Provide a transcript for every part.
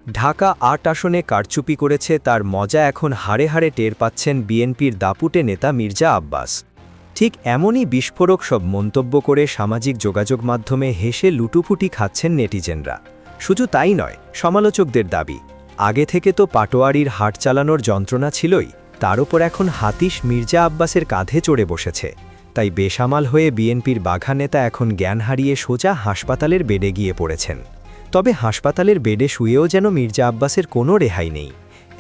ঢাকা ৮ আসনে কারচুপি করেছে তার মজা এখন হাড়ে হাড়ে টের পাচ্ছেন বিএনপির দাপুটে নেতা মির্জা আব্বাস। ঠিক এমনই বিস্ফোরক সব মন্তব্য করে সামাজিক যোগাযোগ মাধ্যমে হেসে লুটুপুটি খাচ্ছেন নেটিজেনরা। শুধু তাই নয়, সমালোচকদের দাবি, আগে থেকে তো পাটোয়ারির হাট চালানোর যন্ত্রণা ছিলই, তার উপর এখন হাতিশ মির্জা আব্বাসের কাঁধে চড়ে বসেছে। তাই বেসামাল হয়ে বিএনপির বাঘা নেতা এখন জ্ঞান হারিয়ে সোজা হাসপাতালের বেডে গিয়ে পড়েছেন। তবে হাসপাতালের বেডে শুয়েও যেন মির্জা আব্বাসের কোনো রেহাই নেই।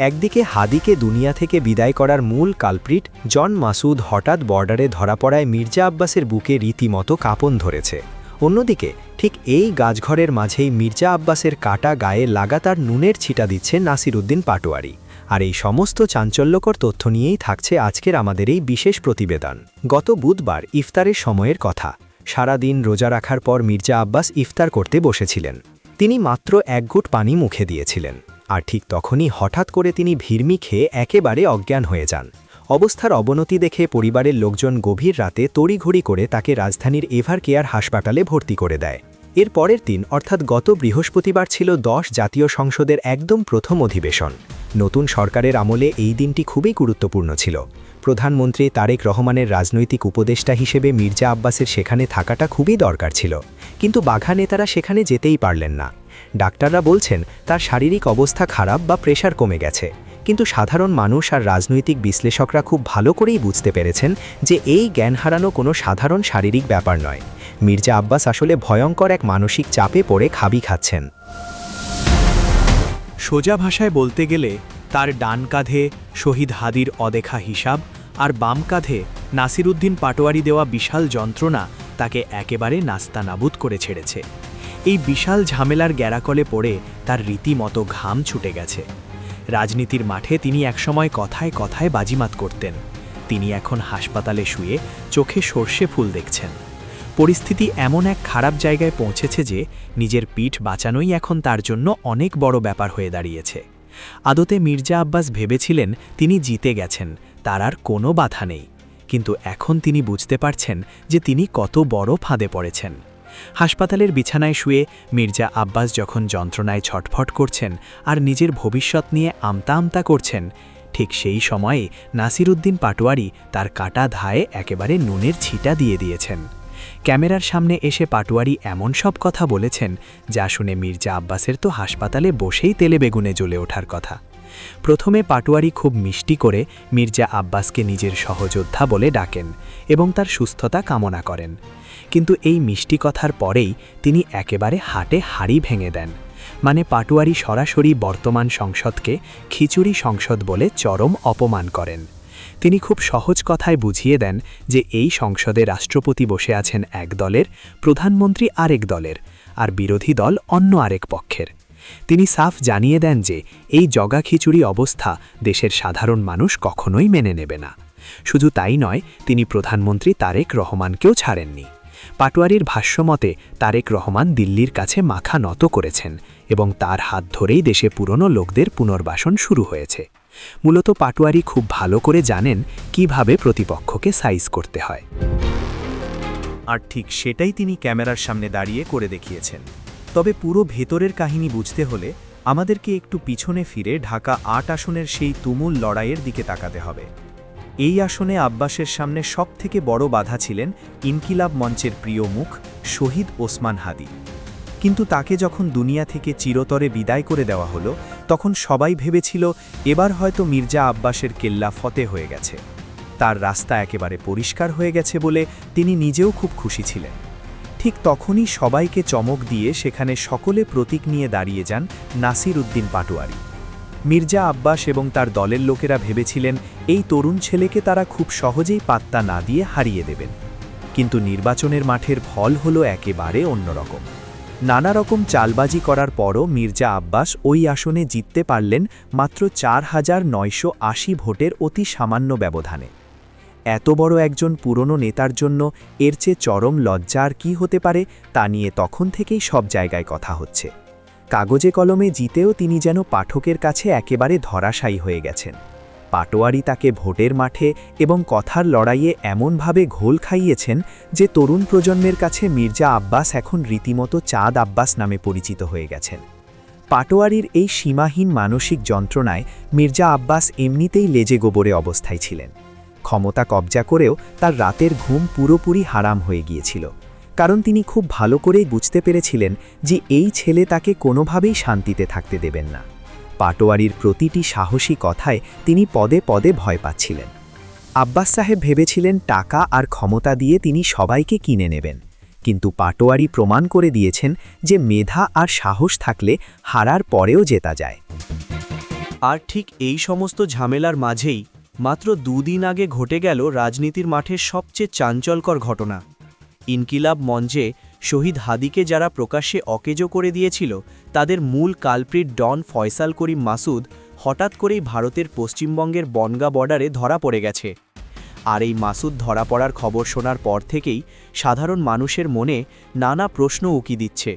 একদিকে হাদিকে দুনিয়া থেকে বিদায় করার মূল কালপ্রিট জন মাসুদ হঠাৎ বর্ডারে ধরা পড়ায় মির্জা আব্বাসের বুকে রীতিমতো কাঁপন ধরেছে। অন্যদিকে ঠিক এই গাছঘরের মাঝেই মির্জা আব্বাসের কাটা গায়ে লাগাতার নুনের ছিটা দিচ্ছে নাসিরউদ্দিন পাটোয়ারি। আর এই সমস্ত চাঞ্চল্যকর তথ্য নিয়েই থাকছে আজকের আমাদের এই বিশেষ প্রতিবেদন। গত বুধবার ইফতারের সময়ের কথা। সারা দিন রোজা রাখার পর মির্জা আব্বাস ইফতার করতে বসেছিলেন। তিনি মাত্র এক ঘুট পানি মুখে দিয়েছিলেন, আর ঠিক তখনই হঠাৎ করে তিনি ভিড়মি খেয়ে একেবারে অজ্ঞান হয়ে যান। অবস্থার অবনতি দেখে পরিবারের লোকজন গভীর রাতে তড়িঘড়ি করে তাকে রাজধানীর এভার কেয়ার হাসপাতালে ভর্তি করে দেয়। এর পরের দিন অর্থাৎ গত বৃহস্পতিবার ছিল ১০ জাতীয় সংসদের একদম প্রথম অধিবেশন। নতুন সরকারের আমলে এই দিনটি খুবই গুরুত্বপূর্ণ ছিল। প্রধানমন্ত্রী তারেক রহমানের রাজনৈতিক উপদেষ্টা হিসেবে মির্জা আব্বাসের সেখানে থাকাটা খুবই দরকার ছিল, কিন্তু বাঘা নেতারা সেখানে যেতেই পারলেন না। ডাক্তাররা বলছেন তার শারীরিক অবস্থা খারাপ বা প্রেশার কমে গেছে, কিন্তু সাধারণ মানুষ আর রাজনৈতিক বিশ্লেষকরা খুব ভালো করেই বুঝতে পেরেছেন যে এই জ্ঞান হারানো কোনো সাধারণ শারীরিক ব্যাপার নয়। মির্জা আব্বাস আসলে ভয়ঙ্কর এক মানসিক চাপে পড়ে খাবি খাচ্ছেন। সোজা ভাষায় বলতে গেলে তার ডান কাঁধে শহীদ হাদির অদেখা হিসাব আর বাম কাঁধে নাসিরউদ্দিন পাটোয়ারি দেওয়া বিশাল যন্ত্রণা তাকে একেবারে নাস্তানাবুদ করে ছেড়েছে। এই বিশাল ঝামেলার গ্যারাকলে পড়ে তার রীতিমতো ঘাম ছুটে গেছে। রাজনীতির মাঠে তিনি একসময় কথায় কথায় বাজিমাত করতেন। তিনি এখন হাসপাতালে শুয়ে চোখে সর্ষে ফুল দেখছেন। পরিস্থিতি এমন এক খারাপ জায়গায় পৌঁছেছে যে নিজের পিঠ বাঁচানোই এখন তার জন্য অনেক বড় ব্যাপার হয়ে দাঁড়িয়েছে। আদতে মির্জা আব্বাস ভেবেছিলেন তিনি জিতে গেছেন, তার আর কোনো বাধা নেই, কিন্তু এখন তিনি বুঝতে পারছেন যে তিনি কত বড় ফাঁদে পড়েছেন। হাসপাতালের বিছানায় শুয়ে মির্জা আব্বাস যখন যন্ত্রণায় ছটফট করছেন আর নিজের ভবিষ্যৎ নিয়ে আমতা আমতা করছেন, ঠিক সেই সময়ে নাসিরউদ্দিন পাটোয়ারি তার কাটা ধায়ে একেবারে নুনের ছিটা দিয়ে দিয়েছেন। ক্যামেরার সামনে এসে পাটোয়ারি এমন সব কথা বলেছেন যা শুনে মির্জা আব্বাসের তো হাসপাতালে বসেই তেলে বেগুনে জ্বলে ওঠার কথা। প্রথমে পাটোয়ারি খুব মিষ্টি করে মির্জা আব্বাসকে নিজের সহযোদ্ধা বলে ডাকেন এবং তার সুস্থতা কামনা করেন, কিন্তু এই মিষ্টি কথার পরেই তিনি একেবারে হাটে হাড়ি ভেঙে দেন। মানে পাটোয়ারি সরাসরি বর্তমান সংসদকে খিচুড়ি সংসদ বলে চরম অপমান করেন। তিনি খুব সহজ কথায় বুঝিয়ে দেন যে এই সংসদে রাষ্ট্রপতি বসে আছেন এক দলের, প্রধানমন্ত্রী আরেক দলের, আর বিরোধী দল অন্য আরেক পক্ষের। তিনি সাফ জানিয়ে দেন যে এই জগা খিচুড়ি অবস্থা দেশের সাধারণ মানুষ কখনোই মেনে নেবে না। শুধু তাই নয়, তিনি প্রধানমন্ত্রী তারেক রহমানকেও ছাড়েননি। পাটোয়ারির ভাষ্যমতে তারেক রহমান দিল্লির কাছে মাথা নত করেছেন এবং তার হাত ধরেই দেশে পুরনো লোকদের পুনর্বাসন শুরু হয়েছে। মূলত পাটোয়ারি খুব ভালো করে জানেন কিভাবে প্রতিপক্ষকে সাইজ করতে হয়, আর ঠিক সেটাই তিনি ক্যামেরার সামনে দাঁড়িয়ে করে দেখিয়েছেন। তবে পুরো ভেতরের কাহিনী বুঝতে হলে আমাদেরকে একটু পিছনে ফিরে ঢাকা ৮ আসনের সেই তুমুল লড়াইয়ের দিকে তাকাতে হবে। এই আসনে আব্বাসের সামনে সবথেকে বড় বাধা ছিলেন ইনকিলাব মঞ্চের প্রিয় মুখ শহীদ ওসমান হাদি। কিন্তু তাকে যখন দুনিয়া থেকে চিরতরে বিদায় করে দেওয়া হলো, তখন সবাই ভেবেছিল এবার হয়তো মির্জা আব্বাসের কেল্লা ফতে হয়ে গেছে, তার রাস্তা একেবারে পরিষ্কার হয়ে গেছে বলে তিনি নিজেও খুব খুশি ছিলেন। ঠিক তখনই সবাইকে চমক দিয়ে সেখানে সকলে প্রতীক নিয়ে দাঁড়িয়ে যান নাসিরউদ্দিন পাটোয়ারি। মির্জা আব্বাস এবং তার দলের লোকেরা ভেবেছিলেন এই তরুণ ছেলেকে তারা খুব সহজেই পাত্তা না দিয়ে হারিয়ে দেবেন, কিন্তু নির্বাচনের মাঠের ফল হলো একেবারে অন্যরকম। নানা রকম চালবাজি করার পরও মির্জা আব্বাস ওই আসনে জিততে পারলেন মাত্র ৪,৯৮০ ভোটের অতি সামান্য ব্যবধানে। এত বড় একজন পুরনো নেতার জন্য এর চেয়ে চরম লজ্জা আর কী হতে পারে, তা নিয়ে তখন থেকেই সব জায়গায় কথা হচ্ছে। কাগজে কলমে জিতেও তিনি যেন পাঠকের কাছে একেবারে ধরাশায়ী হয়ে গেছেন। পাটোয়ারি তাকে ভোটের মাঠে এবং কথার লড়াইয়ে এমনভাবে ঘোল খাইয়েছেন যে তরুণ প্রজন্মের কাছে মির্জা আব্বাস এখন রীতিমতো চাঁদ আব্বাস নামে পরিচিত হয়ে গেছেন। পাটোয়ারির এই সীমাহীন মানসিক যন্ত্রণায় মির্জা আব্বাস এমনিতেই লেজে গোবরে অবস্থায় ছিলেন। ক্ষমতা কবজা করেও তার রাতের ঘুম পুরোপুরি হারাম হয়ে গিয়েছিল, কারণ তিনি খুব ভালো করেই বুঝতে পেরেছিলেন যে এই ছেলে তাকে কোনোভাবেই শান্তিতে থাকতে দেবেন না। পাটোয়ারির প্রতিটি সাহসী কথায় তিনি পদে পদে ভয় পাচ্ছিলেন। আব্বাস সাহেব ভেবেছিলেন টাকা আর ক্ষমতা দিয়ে তিনি সবাইকে কিনে নেবেন, কিন্তু পাটোয়ারি প্রমাণ করে দিয়েছেন যে মেধা আর সাহস থাকলে হারার পরেও জেতা যায়। আর ঠিক এই সমস্ত ঝামেলার মাঝেই মাত্র 2 দিন আগে ঘটে গেল রাজনীতির মাঠের সবচেয়ে চাঞ্চল্যকর ঘটনা। ইনকিলাব মঞ্চে শহীদ হাদিকে যারা প্রকাশ্যে অকেজো করে দিয়েছিল, তাদের মূল কালপ্রিট ডন ফয়সাল করিম মাসুদ হঠাৎ করেই ভারতের পশ্চিমবঙ্গের বনগাঁ বর্ডারে ধরা পড়ে গেছে। আর এই মাসুদ ধরা পড়ার খবর শোনার পর থেকেই সাধারণ মানুষের মনে নানা প্রশ্ন উকি দিচ্ছে।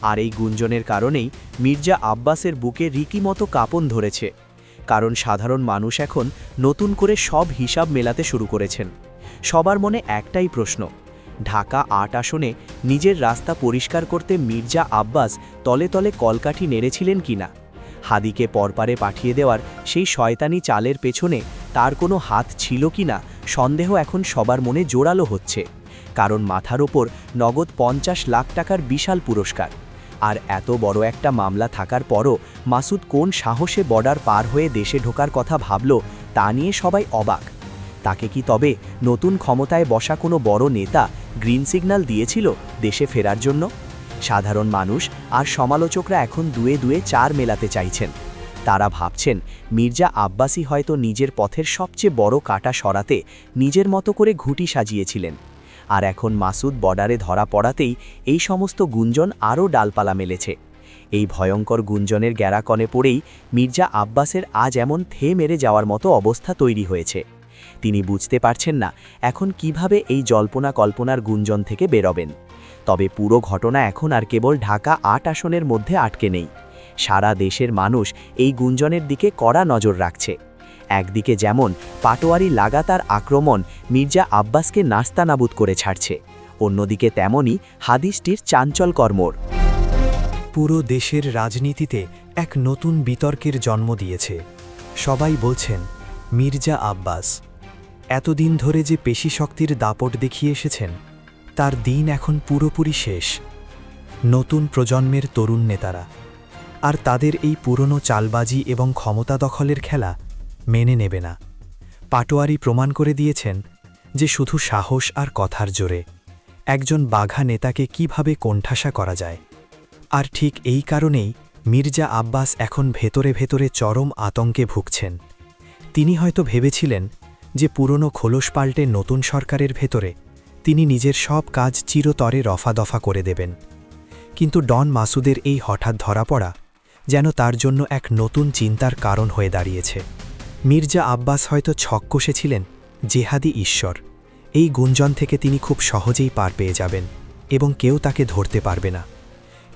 আর এই গুঞ্জনের কারণেই মির্জা আব্বাসের বুকে রীতিমতো কাঁপন ধরেছে, কারণ সাধারণ মানুষ এখন নতুন করে সব হিসাব মেলাতে শুরু করেছেন। সবার মনে একটাই প্রশ্ন, ঢাকা 8 আসনে নিজের রাস্তা পরিষ্কার করতে মির্জা আব্বাস তলে তলে কলকাঠি নেড়েছিলেন কিনা? হাদিকে পরপারে পাঠিয়ে দেওয়ার সেই শয়তানি চালের পেছনে তার কোনো হাত ছিল কিনা সন্দেহ এখন সবার মনে জোরালো হচ্ছে, কারণ মাথার ওপর নগদ 50 লাখ টাকার বিশাল পুরস্কার। আর এত বড় একটা মামলা থাকার পরও মাসুদ কোন সাহসে বর্ডার পার হয়ে দেশে ঢোকার কথা ভাবল, তা নিয়ে সবাই অবাক। তাকে কি তবে নতুন ক্ষমতায় বসা কোনো বড় নেতা গ্রিন সিগন্যাল দিয়েছিল দেশে ফেরার জন্য? সাধারণ মানুষ আর সমালোচকরা এখন দুয়ে দুয়ে 4 মেলাতে চাইছেন। তারা ভাবছেন মির্জা আব্বাসই হয়তো নিজের পথের সবচেয়ে বড় কাটা সরাতে নিজের মতো করে ঘুঁটি সাজিয়েছিলেন। আর এখন মাসুদ বর্ডারে ধরা পড়াতেই এই সমস্ত গুঞ্জন আরও ডালপালা মেলেছে। এই ভয়ঙ্কর গুঞ্জনের গ্যারাকনে পড়েই মির্জা আব্বাসের আজ এমন মেরে যাওয়ার মতো অবস্থা তৈরি হয়েছে। তিনি বুঝতে পারছেন না এখন কিভাবে এই জল্পনা কল্পনার গুঞ্জন থেকে বেরোবেন। তবে পুরো ঘটনা এখন আর কেবল ঢাকা 8 আসনের মধ্যে আটকে নেই। সারা দেশের মানুষ এই গুঞ্জনের দিকে কড়া নজর রাখছে। একদিকে যেমন পাটোয়ারি লাগাতার আক্রমণ মির্জা আব্বাসকে নাস্তানাবুদ করে ছাড়ছে, অন্যদিকে তেমনই হাদিসটির চাঞ্চল্যকর মোড় পুরো দেশের রাজনীতিতে এক নতুন বিতর্কের জন্ম দিয়েছে। সবাই বলছেন মির্জা আব্বাস এতদিন ধরে যে পেশি শক্তির দাপট দেখিয়ে এসেছেন, তার দিন এখন পুরোপুরি শেষ। নতুন প্রজন্মের তরুণ নেতারা আর তাদের এই পুরনো চালবাজি এবং ক্ষমতা দখলের খেলা মেনে নেবে না। পাটোয়ারি প্রমাণ করে দিয়েছেন যে শুধু সাহস আর কথার জোরে একজন বাঘা নেতাকে কিভাবে কোণঠাসা করা যায়। আর ঠিক এই কারণেই মির্জা আব্বাস এখন ভেতরে ভেতরে চরম আতঙ্কে ভুগছেন। তিনি হয়তো ভেবেছিলেন যে পুরনো খোলস পাল্টে নতুন সরকারের ভেতরে তিনি নিজের সব কাজ চিরতরে রফাদফা করে দেবেন, কিন্তু ডন মাসুদের এই হঠাৎ ধরা পড়া যেন তার জন্য এক নতুন চিন্তার কারণ হয়ে দাঁড়িয়েছে। মির্জা আব্বাস হয়তো ছক কষেছিলেন জেহাদি ঈশ্বর, এই গুঞ্জন থেকে তিনি খুব সহজেই পার পেয়ে যাবেন এবং কেউ তাকে ধরতে পারবে না।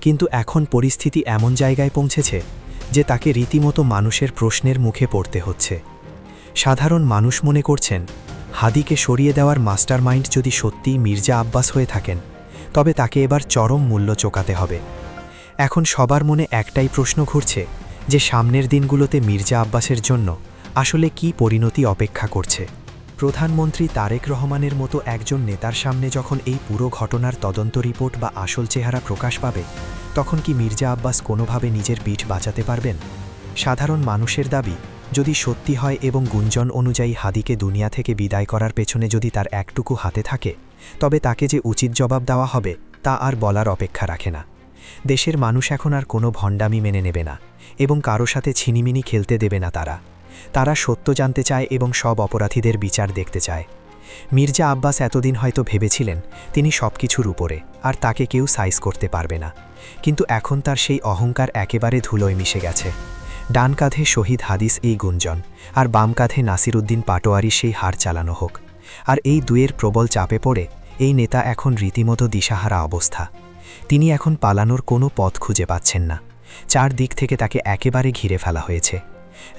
কিন্তু এখন পরিস্থিতি এমন জায়গায় পৌঁছেছে যে তাকে রীতিমতো মানুষের প্রশ্নের মুখে পড়তে হচ্ছে। সাধারণ মানুষ মনে করছেন হাদিকে সরিয়ে দেওয়ার মাস্টারমাইন্ড যদি সত্যিই মির্জা আব্বাস হয়ে থাকেন, তবে তাকে এবার চরম মূল্য চোকাতে হবে। এখন সবার মনে একটাই প্রশ্ন ঘুরছে যে সামনের দিনগুলোতে মির্জা আব্বাসের জন্য আসলে কি পরিণতি অপেক্ষা করছে। প্রধানমন্ত্রী তারেক রহমানের মতো একজন নেতার সামনে যখন এই পুরো ঘটনার তদন্ত রিপোর্ট বা আসল চেহারা প্রকাশ পাবে, তখন কি মির্জা আব্বাস কোনোভাবে নিজের পিঠ বাঁচাতে পারবেন? সাধারণ মানুষের দাবি যদি সত্যি হয় এবং গুঞ্জন অনুযায়ী হাদিকে দুনিয়া থেকে বিদায় করার পেছনে যদি তার একটুকু হাতে থাকে, তবে তাকে যে উচিত জবাব দেওয়া হবে তা আর বলার অপেক্ষা রাখে না। দেশের মানুষ এখন আর কোনো ভণ্ডামি মেনে নেবে না এবং কারো সাথে ছিনিমিনি খেলতে দেবে না। তারা সত্য জানতে চায় এবং সব অপরাধীদের বিচার দেখতে চায়। মির্জা আব্বাস এতদিন হয়তো ভেবেছিলেন তিনি সবকিছুর উপরে আর তাকে কেউ সাইজ করতে পারবে না, কিন্তু এখন তার সেই অহংকার একেবারে ধুলোয় মিশে গেছে। ডান কাঁধে শহীদ হাদিস এই গুঞ্জন আর বাম কাঁধে নাসিরুদ্দিন পাটোয়ারি সেই হার চালানো হোক, আর এই দুয়ের প্রবল চাপে পড়ে এই নেতা এখন রীতিমতো দিশাহারা অবস্থা। তিনি এখন পালানোর কোনো পথ খুঁজে পাচ্ছেন না। চারদিক থেকে তাকে একেবারে ঘিরে ফেলা হয়েছে।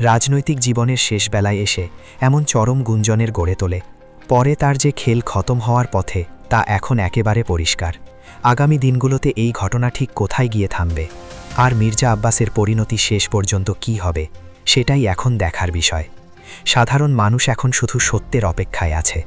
রাজনৈতিক জীবনের শেষ বেলায় এসে এমন চরম গুঞ্জনের গড়ে তোলে পরে তার যে খেল খতম হওয়ার পথে তা এখন একেবারে পরিষ্কার। আগামী দিনগুলোতে এই ঘটনা ঠিক কোথায় গিয়ে থামবে আর মির্জা আব্বাসের পরিণতি শেষ পর্যন্ত কী হবে সেটাই এখন দেখার বিষয়। সাধারণ মানুষ এখন শুধু সত্যের অপেক্ষায় আছে।